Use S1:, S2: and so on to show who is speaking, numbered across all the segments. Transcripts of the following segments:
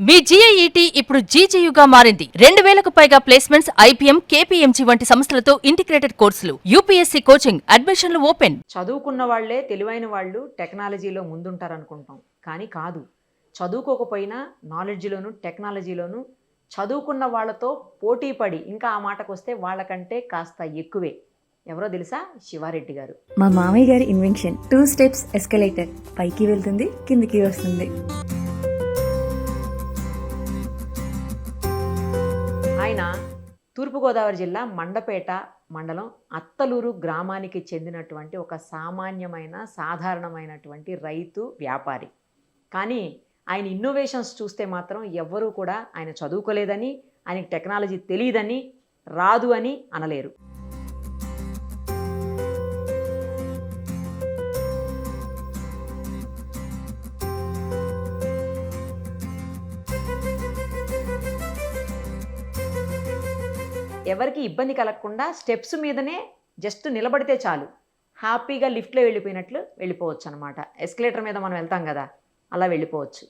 S1: మీ జీఐఈటీ ఇప్పుడు జీజేయుగా మారింది. 2000కు పైగా ప్లేస్మెంట్స్, ఐపీఎం, కేపీఎంజీ వంటి సంస్థలతో ఇంటిగ్రేటెడ్ కోర్సులు. యూపీఎస్సీ కోచింగ్, అడ్మిషన్లు ఓపెన్.
S2: చదువుకున్న వాళ్ళే తెలివైన వాళ్ళు టెక్నాలజీలో ముందుంటారనుకుంటాం, కానీ కాదు. చదువుకోకపోయినా నాలెడ్జ్లోను టెక్నాలజీలోను చదువుకున్న వాళ్ళతో పోటీ పడి, ఇంకా ఆ మాటకొస్తే వాళ్ళకంటే కాస్త ఎక్కువే. ఎవరో తెలుసా? శివారెడ్డి గారు.
S3: మా మామయ్య గారి ఇన్వెన్షన్ 2 స్టెప్స్ ఎస్కలేటర్. పైకి వెళ్తుంది, కిందికి వస్తుంది.
S2: ఆయన తూర్పుగోదావరి జిల్లా మండపేట మండలం అత్తలూరు గ్రామానికి చెందినటువంటి ఒక సామాన్యమైన సాధారణమైనటువంటి రైతు వ్యాపారి. కానీ ఆయన ఇన్నోవేషన్స్ చూస్తే మాత్రం ఎవ్వరూ కూడా ఆయన చదువుకోలేదని, ఆయనకి టెక్నాలజీ తెలియదని, రాదు అని అనలేరు. ఎవరికి ఇబ్బంది కలగకుండా స్టెప్స్ మీదనే జస్ట్ నిలబడితే చాలు, హ్యాపీగా లిఫ్ట్లో వెళ్ళిపోయినట్లు వెళ్ళిపోవచ్చు అనమాట. ఎస్కలేటర్ మీద మనం వెళ్తాం కదా, అలా వెళ్ళిపోవచ్చు.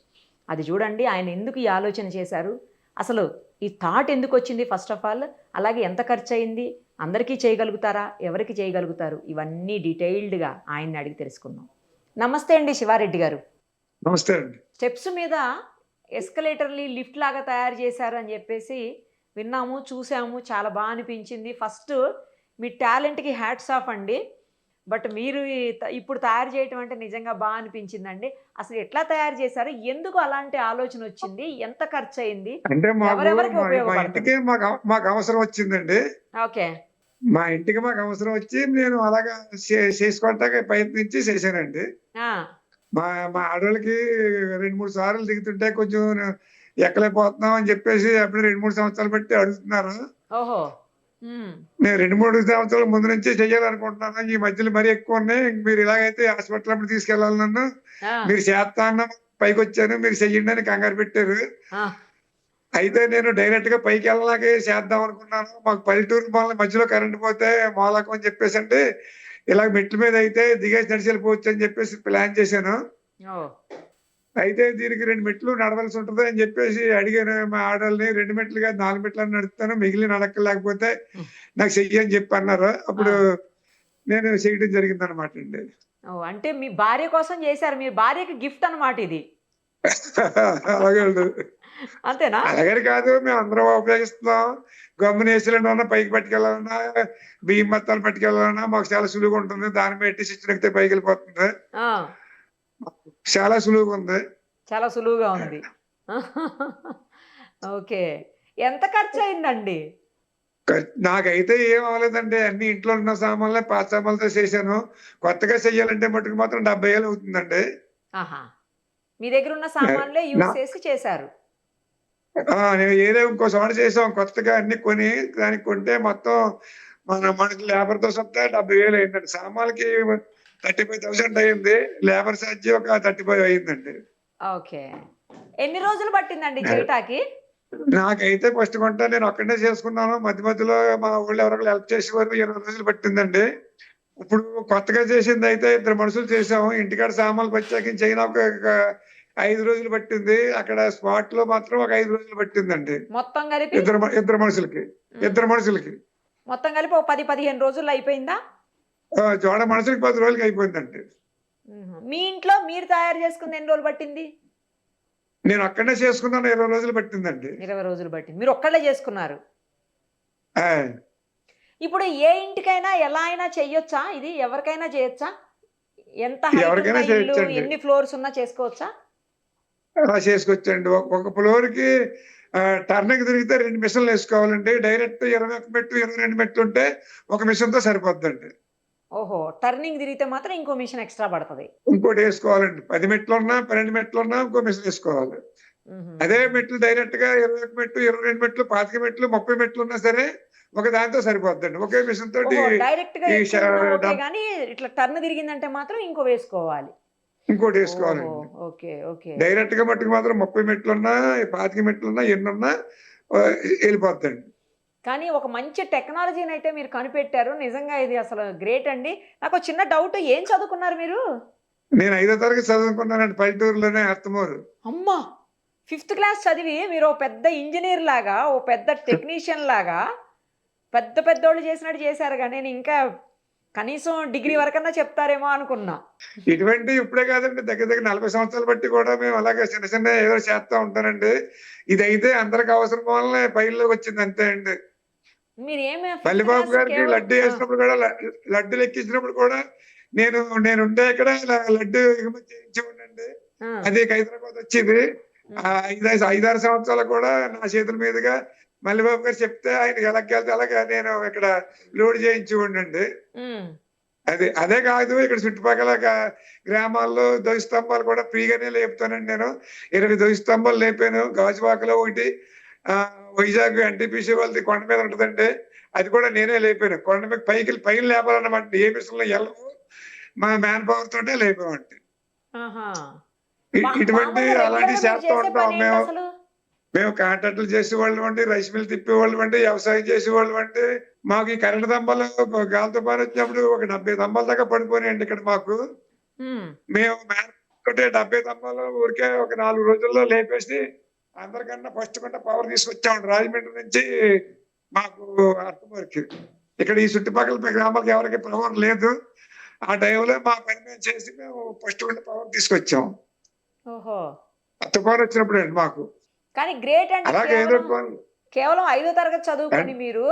S2: అది చూడండి ఆయన ఎందుకు ఈ ఆలోచన చేశారు, అసలు ఈ థాట్ ఎందుకు వచ్చింది ఫస్ట్ ఆఫ్ ఆల్, అలాగే ఎంత ఖర్చు అయింది, అందరికీ చేయగలుగుతారా, ఎవరికి చేయగలుగుతారు, ఇవన్నీ డీటెయిల్డ్గా ఆయన్ని అడిగి తెలుసుకుందాం. నమస్తే అండి శివారెడ్డి గారు.
S4: నమస్తే అండి.
S2: స్టెప్స్ మీద ఎస్కలేటర్ని లిఫ్ట్ లాగా తయారు చేశారు అని చెప్పేసి విన్నాము, చూసాము, చాలా బాగా అనిపించింది. ఫస్ట్ మీ టాలెంట్కి హ్యాట్స్ ఆఫ్ అండి. బట్ మీరు ఇప్పుడు తయారు చేయటం అంటే నిజంగా బాగా అనిపించిందండి. అసలు ఎట్లా తయారు చేశారు, ఎందుకు అలాంటి ఆలోచన వచ్చింది, ఎంత ఖర్చు అయింది,
S4: అంటే
S2: ఎవరెవరికి
S4: మా
S2: ఉపయోగపడుతుంది?
S4: ఇంటికి మాకు అవసరం వచ్చిందండి.
S2: ఓకే.
S4: మా ఇంటికి మాకు అవసరం వచ్చి నేను అలాగా చేసుకోవటానికి ప్రయత్నించి చేశానండి.
S2: ఆ,
S4: మా మా ఆడవాళ్ళకి 2-3 సార్లు దిగుతుంటే కొంచెం ఎక్కలేకపోతున్నాం అని చెప్పేసి అప్పుడు 2-3 సంవత్సరాలు బట్టి అడుగుతున్నారు.
S2: ఓహో.
S4: నేను 2-3 సంవత్సరాల ముందు నుంచే చెయ్యాలనుకుంటున్నాను. ఈ మధ్యలో మరీ ఎక్కువ ఉన్నాయి, మీరు ఇలాగైతే హాస్పిటల్ అప్పుడు తీసుకెళ్ళాలి నన్ను,
S2: ఆ,
S4: మీరు చేస్తా అన్న పైకి వచ్చాను, మీరు చెయ్యండి అని కంగారు పెట్టారు.
S2: ఆ,
S4: అయితే నేను డైరెక్ట్ గా పైకి వెళ్ళలాగే చేద్దాం అనుకున్నాను. మాకు పల్లెటూరు మధ్యలో కరెంట్ పోతే మాలకం అని చెప్పేసి అంటే ఇలా మెట్ల మీద అయితే దిగేసి నడిచి వెళ్ళిపోవచ్చు అని చెప్పేసి ప్లాన్ చేశాను.
S2: ఓ,
S4: అయితే దీనికి 2 మెట్లు నడవలసి ఉంటుంది అని చెప్పేసి అడిగాను మా ఆడల్ని. 2 మెట్లు కాదు 4 మెట్లు నడుస్తాను, మిగిలిన నడకలేకపోతే నాకు చెయ్యి అని చెప్పి అన్నారు. అప్పుడు నేను చేయడం జరిగింది అనమాట అండి.
S2: ఓ, అంటే మీ భార్య కోసం చేశారు, మీ భార్యకి గిఫ్ట్ అన్నమాట ఇది.
S4: అలాగే
S2: అంతేనా?
S4: అలాగని కాదు, మేము అందరం ఉపయోగిస్తున్నాం. గమ్మునేసులన్నా పైకి పట్టుకెళ్ళాలన్నా, బియ్యం బత్తాలు పట్టుకెళ్ళాలన్నా మాకు చాలా సులువుగా ఉంటుంది. దాని మీద ఎట్టి స్విచ్ నొక్కితే పైకి వెళ్ళిపోతుంది.
S2: ఆ,
S4: చాలా సులువుగా ఉంది.
S2: చాలా సులువుగా ఉంది. ఓకే. ఎంత ఖర్చు అయిందండి?
S4: నాకైతే ఏం అవ్వలేదండి. అన్ని ఇంట్లో ఉన్న సామాన్లే, పాత సామాన్లతో చేశాను. కొత్తగా చెయ్యాలంటే మటుకు మాత్రం 70,000 అవుతుందండి.
S2: ఆహా, మీ దగ్గర ఉన్న సామాన్లే యూజ్ చేసి చేశారు.
S4: నేను ఏదో ఇంకో చోట చేసాం కొత్తగా అన్ని కొని. దానికి కొంటే మొత్తం మనకి లేబర్ తో సొంత 70,000 అయిందండి. సామాన్లకి 35,000 అయింది, లేబర్ ఛార్జీ ఒక 35 అయిందండి.
S2: ఓకే. ఎన్ని రోజులు పట్టిందండి చేయటానికి?
S4: నాకైతే ఫస్ట్ కొంటే నేను ఒక్కడే చేసుకున్నాను. మధ్య మధ్యలో మా ఊళ్ళో ఎవరో హెల్ప్ చేసేవారు. 20 రోజులు పట్టిందండి. ఇప్పుడు కొత్తగా చేసింది అయితే 2 మనుషులు చేసాము. ఇంటికాడ సామాన్లు ప్రత్యేకించి అయినా ఒక 5 రోజులు పట్టింది. అక్కడ స్పాట్ లో మాత్రం ఒక 5 రోజులు పట్టిందండి.
S2: మొత్తం కలిపి
S4: ఇద్దరు మనుషులకి
S2: మొత్తం కలిపి ఒక 10-15 రోజుల్లో అయిపోయిందా?
S4: జోడ మనుషులకి 10 రోజులకి అయిపోయిందండి.
S2: మీ ఇంట్లో మీరు తయారు చేసుకుంది ఎన్ని రోజులు పట్టింది?
S4: నేను అక్కడనే చేసుకున్నాను, 20 రోజులు పట్టిందండి.
S2: 20 రోజులు పట్టింది. మీరు ఒక్కళ్ళే చేసుకున్నారు.
S4: ఆ,
S2: ఇప్పుడు ఏ ఇంటికైనా ఎలా అయినా చెయ్యొచ్చా ఇది? ఎవరికైనా చేయొచ్చా? ఎంత height
S4: ఎవరికైనా
S2: ఉన్న ఇల్లు,
S4: చేయొచ్చండి.
S2: ఎన్ని ఫ్లోర్స్ ఉన్నా చేసుకోవచ్చా?
S4: అలా చేసుకొచ్చండి. ఒక ఫ్లోర్ కి టర్నింగ్ తిరిగితే 2 మిషన్లు వేసుకోవాలండి. డైరెక్ట్ 21 మెట్లు 22 మెట్లు ఉంటే ఒక మిషన్ తో సరిపోద్దండి.
S2: ఓహో, టర్నింగ్ తిరిగితే మాత్రం ఇంకో మిషన్ ఎక్స్ట్రా పడుతుంది.
S4: ఇంకోటి వేసుకోవాలండి. 10 మెట్లు ఉన్నా 12 మెట్లు ఉన్నా ఇంకో మిషన్ వేసుకోవాలి. అదే మెట్లు డైరెక్ట్ గా 21 మెట్లు 22 మెట్లు 25 మెట్లు 30 మెట్లు ఉన్నా సరే ఒక దాంతో సరిపోద్దండి. ఒకే మిషన్ తోటి
S2: డైరెక్ట్ గా
S4: ఈ
S2: ఎక్కువ ఉన్నా ఓకే, కానీ ఇట్లా టర్న్ తిరిగిందంటే మాత్రం ఇంకో వేసుకోవాలి.
S4: ఇంకోటి వేసుకోవాలండి.
S2: Okay, okay.
S4: డైరెక్ట్ గా మట్టుకు మాత్రం 30 మెట్లున్నా 25 మెట్లున్నా ఎన్నున్నా వెళ్ళిపోద్దండి.
S2: కానీ ఒక మంచి టెక్నాలజీని అయితే మీరు కనిపెట్టారు. నిజంగా ఇది అసలు గ్రేట్ అండి. నాకు చిన్న డౌట్, ఏం చదువుకున్నారు మీరు?
S4: నేను 5వ తరగతి చదువుకున్నానండి, పల్లెటూరులోనే అత్తమూరు.
S2: అమ్మా, 5th క్లాస్ చదివి మీరు ఓ పెద్ద ఇంజినీర్ లాగా, ఓ పెద్ద టెక్నీషియన్ లాగా పెద్ద పెద్దోళ్ళు చేసినట్టు చేశారుగా. నేను ఇంకా కనీసం డిగ్రీ వరకన్నా చెప్తారేమో అనుకున్నా.
S4: ఇటువంటి ఇప్పుడే కాదండి, దగ్గర దగ్గర 40 సంవత్సరాలు బట్టి కూడా మేము అలాగే చిన్న చిన్న ఏదో చేస్తా ఉంటానండి. ఇదైతే అందరికి అవసరం వల్లనే పైల్లోకి వచ్చింది అంతే అండి.
S2: మీరేమి 5th
S4: మల్లిబాబు
S2: క్లాస్
S4: గారికి
S2: కేవలం
S4: లడ్డు వేసినప్పుడు కూడా లడ్డులు ఎక్కించినప్పుడు కూడా నేనుండే ఇక్కడ లడ్డు ఎగుమతి చేయించేవాడినండి.
S2: ఆ,
S4: అది హైదరాబాద్ వచ్చింది. ఆ 5-6 సంవత్సరాలు కూడా నా చేతుల మీదుగా మల్లిబాబు గారు చెప్తే ఆయన ఎలాగెళ్తే అలాగా నేను ఇక్కడ లోడ్ చేయించేవాడినండి.
S2: ఉమ్,
S4: అదే కాదు, ఇక్కడ చుట్టుపక్కల గ్రామాల్లో ధ్వజ స్తంభాలు కూడా ఫ్రీగానే లేపుతానండి నేను. 20 ధ్వజ స్తంభాలు లేపాను. గాజువాకలో ఒకటి, వైజాగ్ ఎన్టీపీసీ వాళ్ళది కొండ మీద ఉంటుందండి, అది కూడా నేనే లేపాను. కొండ మీద పైన లేపాలన్నమాట. ఏ మిషన్లో వెళ్ళవు, మా మ్యాన్ పవర్ తోటే లేపామండి.
S2: ఆహా.
S4: ఇటువంటి
S2: మామూలుగా
S4: అలాంటివి
S2: రెగ్యులర్గా మీరు
S4: చేస్తూ
S2: చేసే
S4: ఉంటాం
S2: పని ఏంటి
S4: మేము.
S2: అసలు?
S4: మేము కాంట్రాక్టులు చేసేవాళ్ళం అండి, రైస్ మిల్ తిప్పేవాళ్ళం అండి, వ్యవసాయం చేసేవాళ్ళం అండి. మాకు ఈ కరెంటు స్తంభాలు గాలి తుఫాను వచ్చినప్పుడు ఒక 70 స్తంభాల దాకా పడిపోయినాయండి ఇక్కడ మాకు.
S2: ఉమ్,
S4: మేము తోటే 70 స్తంభాలు ఊరికే ఒక 4 రోజుల్లో లేపేసి అందరికన్నా ఫస్ట్ కూడా పవర్ తీసుకొచ్చామండి రాజమండ్రి నుంచి మాకు అర్థమూరికి. ఇక్కడ ఈ చుట్టుపక్కల గ్రామాలకు ఎవరికి పవర్ లేదు. ఆ టైంలో మా పని మేము చేసి మేము ఫస్ట్ కూడా పవర్ తీసుకొచ్చాం.
S2: ఓహో.
S4: ఆ తుఫాను వచ్చినప్పుడు అండి మాకు.
S2: కానీ గ్రేట్ అండి.
S4: అలాగే ఏదో
S2: కేవలం 5వ తరగతి చదువుకొని మీరు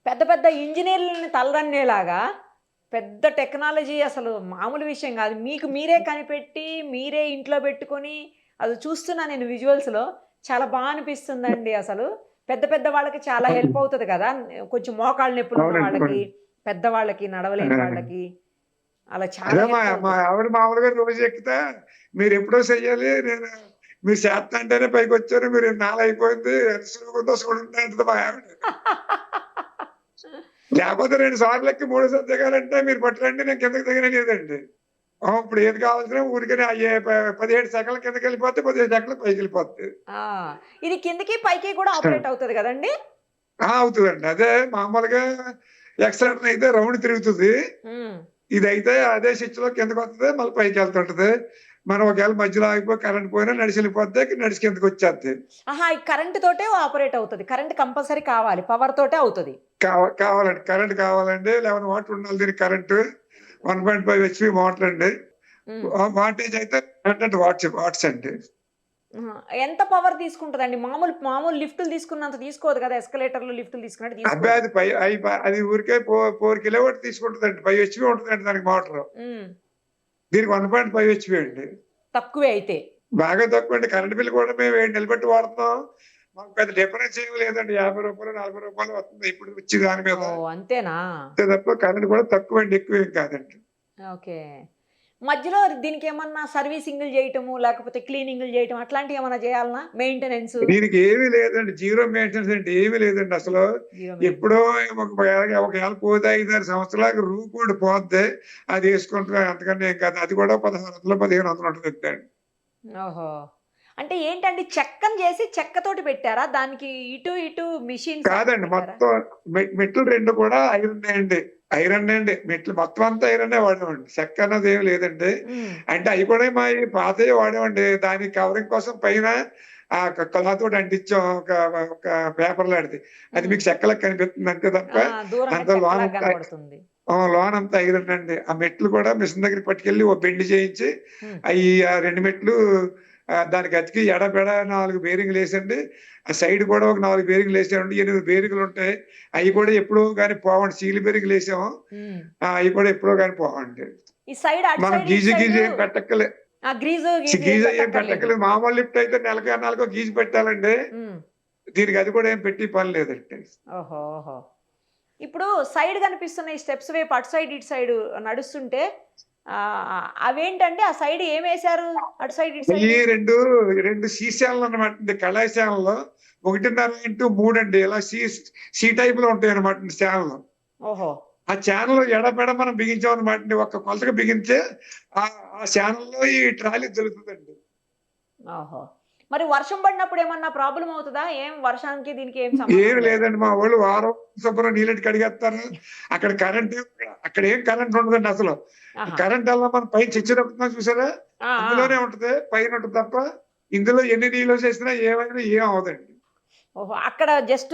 S2: పెద్ద పెద్ద ఇంజనీర్లని తలదన్నేలాగా పెద్ద టెక్నాలజీ అసలు మామూలు విషయం కాదు. మీకు మీరే కనిపెట్టి మీరే ఇంట్లో పెట్టుకొని అది చూస్తున్నా నేను విజువల్స్లో. చాలా బాగా అనిపిస్తుందండి. అసలు పెద్ద పెద్ద వాళ్ళకి చాలా హెల్ప్ అవుతుంది కదా, కొంచెం మోకాళ్ళ నొప్పులు ఉన్న వాళ్ళకి, పెద్దవాళ్ళకి, నడవలేని వాళ్ళకి అలా చాలా
S4: అదే
S2: help
S4: మా
S2: అవుతుంది.
S4: ఆవిడ మామూలుగా రోజు ఎక్కితే మీరు ఎప్పుడో చెయ్యాలి, నేను మీరు చేస్తా అంటేనే పైకి వచ్చారు, మీరు నాలుగు అయిపోయింది, ఎంత సులువుందో చూడండి అంటది మా ఆవిడ. లేకపోతే 2 సార్లు ఎక్కి 3 సార్లు దిగాలంటే మీరు పట్టురండి, నేను కిందకి దిగనేదండి. ఇప్పుడు ఏది కావాల్సిన ఊరికనే అయ్యే 17 సెకండ్ల కిందకి వెళ్ళిపోతే 15 సెకండ్లు పైకి వెళ్ళిపోద్ది.
S2: ఆ, ఇది కిందకి పైకి కూడా ఆపరేట్ అవుతుంది కదండి.
S4: అవుతుందండి. అదే మామూలుగా ఎక్సలెటర్ అయితే రౌండ్ తిరుగుతుంది,
S2: ఉమ్.
S4: ఇదైతే అదే స్విచ్ లో కిందకి వస్తుంది, మళ్ళీ పైకి వెళ్తుంటది. మనం ఒకవేళ మధ్యలో ఆగిపోయి కరెంట్ పోయినా నడిచి వెళ్ళిపోద్ది, నడిచి కిందకి వచ్చేద్ది.
S2: ఆహా, ఈ కరెంట్ తోటే ఆపరేట్ అవుతుంది. కరెంట్ కంపల్సరీ కావాలి, పవర్ తోటే అవుతుంది.
S4: కావాలండి, కరెంట్ కావాలండి. 11 వాట్లు ఉండాలి దీనికి కరెంటు. 1.5 HP మోటార్ అండి.
S2: ఉమ్.
S4: వాటేజ్ అయితే 100 వాట్స్ అండి.
S2: ఆహా. ఎంత పవర్ తీసుకుంటుందండి? మామూలు మామూలు లిఫ్టులు తీసుకున్నంత తీసుకోదు కదా, ఎస్కలేటర్లు లిఫ్టులు తీసుకున్నట్టు
S4: అబ్బాయి
S2: తీసుకోదు.
S4: అది ఊరికే 4 కిలోవాట్ తీసుకుంటుందండి. 5 HP ఉంటుందండి దానికి మోటార్.
S2: ఉమ్.
S4: దీనికి 1.5 HP అండి.
S2: తక్కువే అయితే.
S4: బాగా తక్కువ అండి. కరెంట్ బిల్ కూడా మేము నిలబెట్టి వాడుతున్నాం. మాకు పెద్ద డిఫరెన్స్ ఏమి లేదండి. 50 రూపాయలు 40 రూపాయలు వస్తుంది ఇప్పుడు వచ్చి దాని మీద.
S2: ఓ, అంతేనా?
S4: అంతే తప్ప కరెంట్ కూడా తక్కువ అండి, ఎక్కువ ఏం కాదండి.
S2: ఓకే. మధ్యలో దీనికి ఏమన్నా సర్వీసింగ్లు చేయటము, లేకపోతే క్లీనింగ్లు చేయటం అట్లాంటివి ఏమన్నా చేయాలనా? మెయింటెనెన్స్?
S4: దీనికి ఏమీ లేదండి, జీరో మెయింటెనెన్స్ అంటే ఏమీ లేదండి అసలు. ఎప్పుడో ఒకవేళ పోతే 5-6 సంవత్సరాలకు రూ కూడా పోద్ది, అది వేసుకుంటున్నా, అంతకన్నా ఏం కాదు. అది కూడా 1600-1500 ఉంటుంది.
S2: ఓహో. అంటే ఏంటండి, చెక్కని చేసి చెక్కతోటి పెట్టారా దానికి? ఇటు ఇటు మిషన్
S4: కాదండి, మొత్తం మెట్లు 2 కూడా ఐరన్ అండి. మెట్లు మొత్తం అంతా ఐరన్ వాడేవండి, చెక్క అన్నది ఏమి లేదండి. అంటే అవి కూడా మా పాతవి వాడేవండి. దాని కవరింగ్ కోసం పైన ఆ క్లాత్ తోటి అంటించాం, ఒక పేపర్ లాంటిది. అది మీకు చెక్కలకు కనిపిస్తుంది అంతే తప్ప అంత లోన్
S2: కనబడుతుంది.
S4: లోన్ అంతా ఐరన్ అండి. ఆ మెట్లు కూడా మిషన్ దగ్గర పట్టుకెళ్ళి ఓ బెండ్ చేయించి అవి ఆ 2 మెట్లు దానికి అతికి ఎడబెడ 4 బేరింగ్లు వేసండి. ఆ సైడ్ కూడా ఒక 4 బేరింగ్లు వేసామండి. 8 బేరింగ్లు ఉంటాయి. అవి కూడా ఎప్పుడో కానీ పోవండి. సీల్ బేరింగ్లు వేసాము, అవి కూడా ఎప్పుడో కానీ పోవండి.
S2: ఈ సైడ్
S4: మనం గీజు ఏం పెట్టక్కలే, గీజు ఏం పెట్టక్కలేదు. మామూలు లిఫ్ట్ అయితే నెలకో గీజు పెట్టాలండి. దీనికి అది కూడా ఏం పెట్టి పని లేదండి.
S2: ఓహో. ఇప్పుడు సైడ్ కనిపిస్తున్న ఈ స్టెప్స్ వైపు అటు సైడ్ ఇటు సైడ్ నడుస్తుంటే అవేంటంటే ఆ సైడ్ ఏం వేశారు? అటు సైడ్ ఇటు
S4: ఈ
S2: సైడ్
S4: 2 సీసాలు అనమాట. కళాశాలలో 1.5x3 అండి. ఇలా సి టైప్ లో ఉంటాయి అనమాట ఛానల్.
S2: ఓహో.
S4: ఆ ఛానల్ ఎడబెడ మనం బిగించాం అనమాట. ఒక కొలతగా బిగించే ఆ ఛానల్లో ఈ ట్రాలీ దొరుకుతుందండి.
S2: ఓహో. మరి వర్షం పడినప్పుడు ఏమన్నా ప్రాబ్లం అవుతుందా? ఏం వర్షానికి దీనికి ఏం
S4: ఏమి
S2: సంబంధం లేదా?
S4: లేదండి, మా వాళ్ళు వారం శుభ్రం నీళ్ళకి కడిగేస్తారు. అక్కడ అక్కడ ఏం కరెంట్ ఉండదండి అసలు.
S2: ఆహా.
S4: కరెంట్ వల్ల మనం పైన చిచ్చి తప్పుతున్నాం చూసారా,
S2: ఆ,
S4: అందులోనే ఉంటది, పైన ఉంటుంది తప్ప ఇందులో ఎన్ని నీళ్ళు చేసినా ఏమైనా ఏం అవదండి.
S2: ఓహో! అక్కడ జస్ట్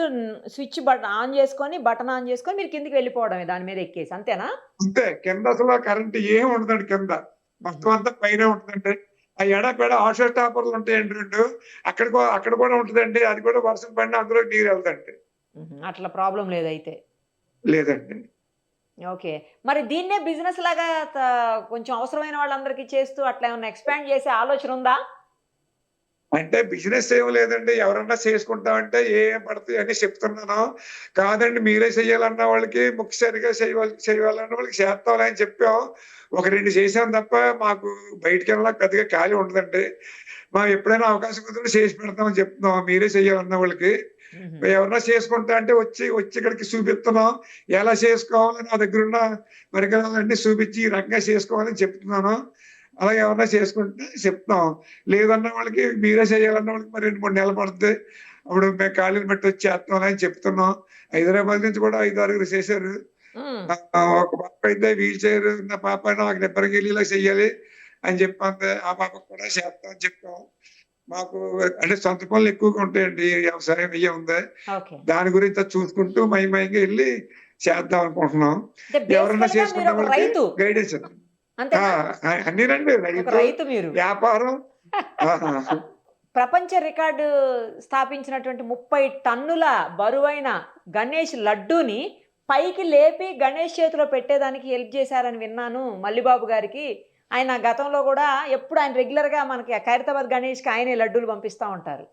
S2: స్విచ్ ఆన్ చేసుకొని, బటన్ ఆన్ చేసుకొని మీరు కిందకి వెళ్ళిపోవడమే దాని మీద ఎక్కేసి అంతేనా?
S4: అంతే. కింద అసలు కరెంట్ ఏం ఉండదండి కింద. మొత్తం అంతా పైనే ఉంటదండి. ఆ ఎడాపెడా ఆటో స్టాపర్లు ఉంటాయండి 2. అక్కడ కూడా ఉంటదండి. అది కూడా వర్షం పడినా అందులో నీరెళ్తండి.
S2: అట్లా ప్రాబ్లమ్ లేదైతే.
S4: లేదండి.
S2: ఓకే. మరి దీన్నే బిజినెస్ లాగా కొంచెం అవసరమైన వాళ్ళందరికీ చేస్తూ అట్లా ఏమన్నా ఎక్స్‌పాండ్ చేసే ఆలోచన ఉందా?
S4: అంటే బిజినెస్ ఏమి లేదండి. ఎవరన్నా చేసుకుంటామంటే ఏం పడతాయి అని చెప్తున్నాను. కాదండి మీరే చేయాలన్న వాళ్ళకి ముక్తసరిగా చేయాలన్న వాళ్ళకి చేస్తాంలే అని చెప్పాం. ఒక 2 చేసాం తప్ప మాకు బయటికెళ్ళడానికి పెద్దగా ఖాళీ ఉండదండి. మనం ఎప్పుడైనా అవకాశం కుదిరితే చేసి పెడతామని చెప్తున్నాం. మీరే చేయాలన్న వాళ్ళకి.
S2: హుహు.
S4: ఎవరన్నా చేసుకుంటా అంటే వచ్చి ఇక్కడికి చూపిస్తున్నాం. ఎలా చేసుకోవాలో నా దగ్గరున్న పరికరాలన్నీ చూపించి ఈ రకంగా చేసుకోవాలని చెప్తున్నాను. అలాగే ఎవరన్నా చేసుకుంటే చెప్తాం. లేదన్న వాళ్ళకి మీరే చేయాలన్న వాళ్ళకి మరి 2, 3 నెలలు పడుద్ది. అప్పుడు మేము ఖాళీని బట్టి వచ్చి చేస్తాంలే అని చెప్తున్నాం. హైదరాబాద్ నుంచి కూడా 5, 6 చేశారు.
S2: హ్మ్.
S4: ఒక పాప అయితే వీల్ చైర్ ఉన్న పాప నాకు నిబ్బరంగెళ్ళేలా చెయ్యాలి అని చెప్పి అంది. ఆ పాపకు కూడా చేస్తాం అని చెప్పాం. మాకు అంటే సొంత పనులు ఎక్కువగా ఉంటాయండి. వ్యవసాయం ఇయ్యే ఉంది.
S2: ఓకే.
S4: దాని గురించి అది చూసుకుంటూ మయంగా ఎళ్లి చేద్దాం అనుకుంటున్నాం.
S2: అంటే
S4: ఎవరన్నా
S2: బేసికల్‌గా
S4: చేసుకున్న
S2: మీరొక
S4: వాళ్ళకి
S2: రైతు.
S4: గైడెన్స్ ఇద్దాం. ఆ!
S2: అంతేనా?
S4: అన్నీనండి.
S2: ఒక
S4: రైతు,
S2: రైతు మీరు.
S4: వ్యాపారం. ఆహా!
S2: ప్రపంచ రికార్డు స్థాపించినటువంటి 30 టన్నుల బరువైన గణేష్ లడ్డూని పైకి లేపి గణేష్ చేతిలో పెట్టేదానికి హెల్ప్ చేశారని విన్నాను మల్లిబాబు గారికి. ఆయన గతంలో గూడా ఎప్పుడు ఆయన రెగ్యులర్‌గా మనకి ఖైరతాబాద్ గణేష్‌కి ఆయనే లడ్డూలు పంపిస్తా ఉంటారు.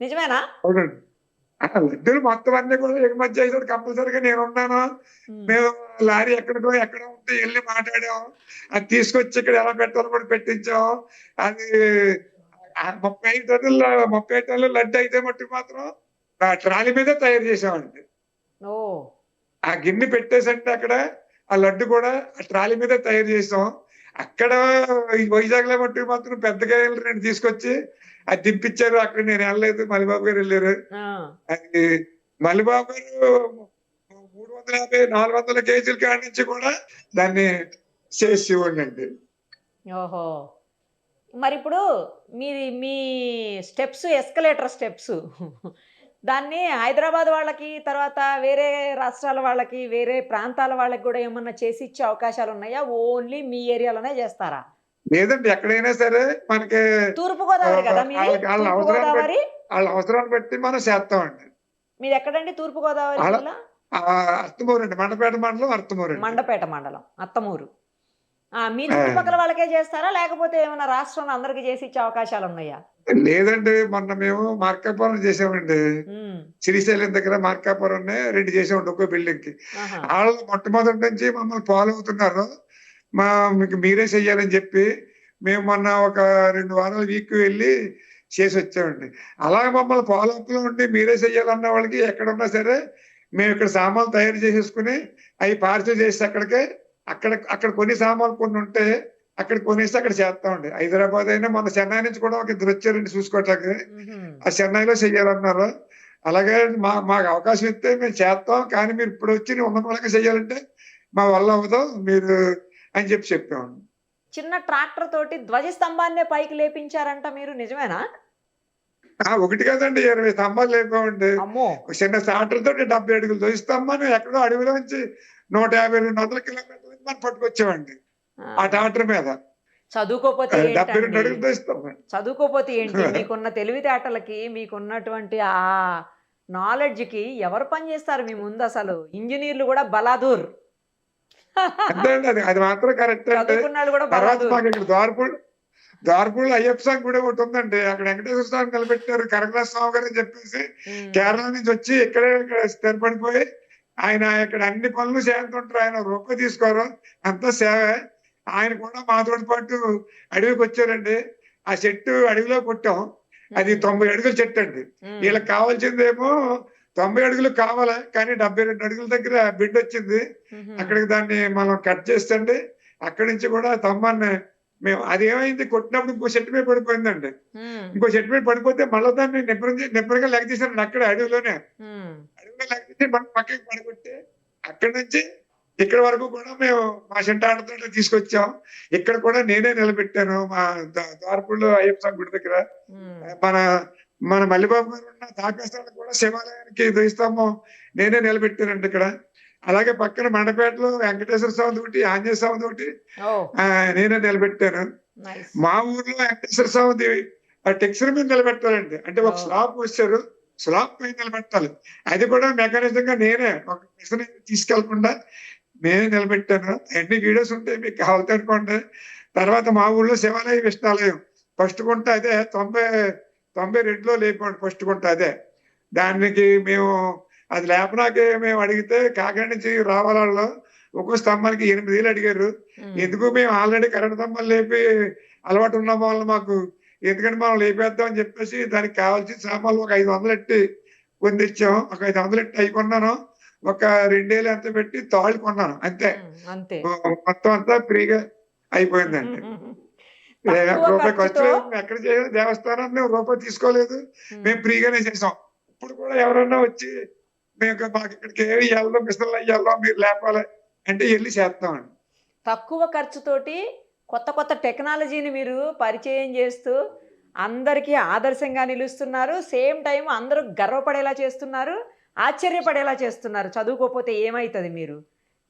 S2: నిజమేనా?
S4: అవునండి. లడ్డూలు మొత్తం అన్నీ కూడా ఎగుమతి చేసాడు కంపల్సరీగా నేనున్నాను.
S2: హ్మ్.
S4: మేము లారీ ఎక్కడో ఉంటే ఎళ్లి మాట్లాడాం. అది తీసుకొచ్చి ఇక్కడ ఎలా పెట్టాలో కూడా పెట్టించాం. అది 30 టన్నుల లడ్డు అయితే మట్టుకు మాత్రం ట్రాలీ మీదే తయారు చేసామండి.
S2: ఓహ్!
S4: ఆ గిన్నె పెట్టేసంటే అక్కడ ఆ లడ్డు కూడా ఆ ట్రాలీ మీదే తయారు చేసాం. అక్కడ ఈ వైజాగ్‌లో మట్టుకు మాత్రం పెద్ద కాయలు 2 తీసుకొచ్చి అది దింపిచ్చారు. అక్కడ నేను ఎళ్ళలేదు. మల్లిబాబు గారు ఎళ్లారు.
S2: ఆ!
S4: అది మల్లిబాబు గారు 350, 400 కేజీల కాడ నుంచి కూడా దాన్ని చేసేవాడినండి.
S2: ఓహో! మరిప్పుడు మీ స్టెప్స్ ఎస్కలేటర్ స్టెప్స్ దాన్ని హైదరాబాద్ వాళ్ళకి, తర్వాత వేరే రాష్ట్రాల వాళ్ళకి, వేరే ప్రాంతాల వాళ్ళకి గూడా ఏమన్నా చేసి ఇచ్చే అవకాశాలున్నాయా? ఓన్లీ మీ ఏరియాలోనే జేస్తారా?
S4: లేదండి ఎక్కడైనా సరే మనకి
S2: తూర్పు గోదావరి గదా మీది?
S4: ఆళ్ళ
S2: తూర్పు
S4: అవసరాన్ని బట్టి
S2: గోదావరి?
S4: ఆళ్ళ అవసరాన్ని బట్టి మనం చేస్తామండి.
S2: మీదెక్కడండి తూర్పు గోదావరి
S4: ఆళ్ళ
S2: జిల్లా?
S4: అర్తమూరండి. మండపేట మండలం అర్తమూరండి.
S2: మండపేట మండలం. అత్తమూరు. ఆ! మీ
S4: ఆ!
S2: చుట్టుపక్కల వాళ్ళకే జేస్తారా? లేకపోతే ఏమన్నా రాష్ట్రంలో అందరికి జేసి ఇచ్చే అవకాశాలున్నాయా?
S4: లేదండి. మొన్న మేము మార్కాపురం చేసామండి.
S2: హ్మ్.
S4: శ్రీశైలం దగ్గర మార్కాపురంనే 2 చేసామండి ఒక్కో బిల్డింగ్‌కి.
S2: ఆహా!
S4: ఆళ్ళు మొట్టమొదటి నుంచి మమ్మల్ని ఫాలో అవుతున్నారు. మీకు మీరే చెయ్యాలని చెప్పి, మేము మొన్న ఒక 2 వారాలు వీక్ వెళ్లి చేసొచ్చామండి. అలాగే మమ్మల్ని ఫాలో అప్‌లో ఉండి మీరే చెయ్యాలన్న వాళ్ళకి ఎక్కడున్నా సరే, మేమిక్కడ సామాన్లు తయారు చేసేసుకొని, అయి పార్సెల్ చేసి అక్కడ కొన్ని సామాన్లు కొన్నుంటే, అక్కడ కొనేసి అక్కడ చేస్తామండి. హైదరాబాద్ అయినా మొన్న చెన్నై నుంచి కూడా ఒక ఇద్దరొచ్చారండి చూసుకోవటానికి.
S2: హుహు.
S4: ఆ చెన్నైలో చెయ్యాలన్నారు. అలాగే మాకు అవకాశం ఇస్తే మేము చేస్తాం. కానీ మీరు ఇప్పుడొచ్చి ఉన్న మూలంగా చెయ్యాలంటే మా వల్ల అవ్వదు. మీరు అని చెప్పామండి.
S2: చిన్న ట్రాక్టర్ తోటి ధ్వజస్తంభాన్నే పైకి లేపించారంట మీరు నిజమేనా?
S4: ఒకటి కాదండి 20 స్తంభాలు లేపామండి.
S2: అమ్మో!
S4: ఒక చిన్న ట్రాక్టర్‌తోటి 70 అడుగులు ధ్వజస్తంభాన్ని ఎక్కడో అడవిలోంచి 150, 200 కిలోమీటర్ల నుంచి మనం పట్టుకొచ్చామండి. ఆ
S2: ఆ!
S4: ట్రాక్టర్ మీద.
S2: చదువుకోపోతే
S4: 72
S2: ఏంటండి?
S4: అడుగులు ధ్వజస్తంభం.
S2: చదువుకోపోతే ఏంటి? మీకున్న తెలివితేటలకి, మీకున్నటువంటి నాలెడ్జ్‌కి ఎవరు పని జేస్తారు మీ ముందసలు? ఇంజినీర్‌లు గూడా బలాదూర్.
S4: అంతే అండి. అది మాత్రం కరెక్టే అండి.
S2: చదువుకున్నాళ్ళు గూడా
S4: తర్వాత
S2: బలాదూర్.
S4: మాకిక్కడ ద్వారపూడిలో అయ్యప్ప స్వామి గుడి ఒకటుందండి. అక్కడ వెంకటేశ్వర స్వామిని నిలబెట్టారు. కనకదాస స్వామి గారని చెప్పేసి
S2: హ్మ్.
S4: కేరళ నుంచి వచ్చి ఇక్కడ స్థిరపడిపోయి ఆయన ఇక్కడ అన్ని పనులు చేస్తుంటారు. ఆయన రూపాయి తీసుకోరు. అంతా సేవే. ఆయన కూడా మాతోటి పాటు అడవికొచ్చారండి. ఆ చెట్టు అడవిలో కొట్టాం. అది
S2: హుహు.
S4: 90 అడుగుల చెట్టండి.
S2: హ్మ్.
S4: వీళ్ళకి కావాల్సిందేమో 90 అడుగులు కావాలా, కానీ 72 అడుగుల దగ్గర బిడ్డొచ్చింది.
S2: హుహు.
S4: అక్కడికి దాన్ని మనం కట్ చేస్తండి. అక్కడి నుంచి కూడా స్తంభాన్ని మేము అదేమైంది కొట్టినప్పుడు ఇంకో చెట్టు మీద పడిపోయిందండి.
S2: హ్మ్.
S4: ఇంకో చెట్టు మీద పడిపోతే మళ్ళా దాన్ని నిబ్బరంగా లెగదీశారండి అక్కడే అడవిలోనే.
S2: హ్మ్.
S4: అడవిలో లెగదీసి మనం పక్కకి పడగొట్టి అక్కడి నుంచి ఇక్కడ వరకు కూడా మేము మా చింటాడతో తీసుకొచ్చాం. ఇక్కడ కూడా నేనే నిలబెట్టాను మా ద్వారపూడిలో అయ్యప్ప స్వామి గుడి దగ్గర.
S2: ఉమ్,
S4: మన మన మల్లిబాబు గారు ఉన్న తాపేశ్వరాలు కూడా శివాలయానికి ద్వైస్తంభం నేనే నిలబెట్టానండి ఇక్కడ. అలాగే పక్కన మండపేటలో వెంకటేశ్వర స్వామి ఒకటి, ఆంజనేయ స్వామి ఒకటి
S2: ఓ
S4: నేనే నిలబెట్టాను.
S2: నైస్.
S4: మా ఊర్లో వెంకటేశ్వర స్వామి టెక్స్చర్ మీద నిలబెట్టాలండి. అంటే ఒక స్లాబ్ వచ్చారు, స్లాబ్ పైన నిలబెట్టాలి. అది కూడా మెకానిజం గా నేనే, ఒక మిషన్ తీసుకెళ్లకుండా నేనే నిలబెట్టాను. అన్ని వీడియోస్ ఉంటాయి, మీకు కావాలి అనుకోండి. తర్వాత మా ఊళ్ళో శివాలయ విష్ణాలయం ఫస్ట్ గుంట అదే 92లో లేకపోండి ఫస్ట్ గుంట అదే. దానికి మేము అది లేపనాకే మేము అడిగితే కాకినాడ నుంచి రావాలలో ఒక్కో స్తంభానికి 8,000 అడిగారు.
S2: ఉమ్,
S4: ఎందుకు మేము ఆల్రెడీ కరెంట్ స్తంభాలు లేపి అలవాటు ఉన్న వల్ల మాకు ఎందుకంటే మనం లేపేద్దాం అని చెప్పేసి దానికి కావాల్సిన సామాన్లు ఒక 500 ఎట్టి పొందిచ్చాం. ఒక 500 ఎట్టి అయి కొన్నాను. ఒక 2,000 ఎంత పెట్టి తాళ్ళు కొన్నాను అంతే.
S2: అంతే.
S4: మొత్తం అంతా ఫ్రీగా అయిపోయిందండి.
S2: తక్కువ
S4: రూపాయి ఖర్చు
S2: ఖర్చుతో
S4: లేదు. మేము ఎక్కడ చేయలేదు, దేవస్థానం మేము రూపాయి తీసుకోలేదు. మేము ఫ్రీగానే చేసాం. ఇప్పుడు కూడా ఎవరన్నా వచ్చి మాకు ఇక్కడికి ఏమి వెళ్దాం, మిషన్లు వెళ్దాం, మీరు లేపాలి అంటే వెళ్ళి చేస్తామండి.
S2: తక్కువ ఖర్చుతోటి కొత్త కొత్త టెక్నాలజీని మీరు పరిచయం చేస్తూ అందరికీ ఆదర్శంగా నిలుస్తున్నారు. సేమ్ టైం అందరూ గర్వపడేలా చేస్తున్నారు, ఆశ్చర్యపడేలా చేస్తున్నారు. చదువుకోకపోతే ఏమవుతుంది మీరు.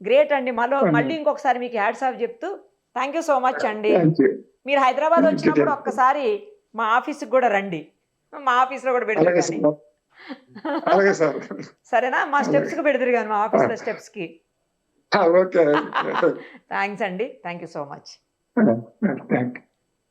S2: గ్రేట్ అండి. మళ్ళీ ఇంకొకసారి మీకు హ్యాట్స్ ఆఫ్ చెప్తూ థ్యాంక్ యూ సో మచ్ అండి.
S4: Thank you.
S2: మీరు హైదరాబాద్
S4: Thank you,
S2: వచ్చినప్పుడు
S4: thank you.
S2: ఒక్కసారి మా ఆఫీస్కి కూడా రండి. మా ఆఫీస్లో కూడా
S4: అలాగే
S2: పెడతారు కానీ.
S4: సార్, అలాగే సార్.
S2: సరేనా? మా స్టెప్స్కి పెడతారు కానీ, మా ఆఫీస్లో స్టెప్స్కి.
S4: ఓకే.
S2: థ్యాంక్స్ అండి. Thank you so much.
S4: Thank you.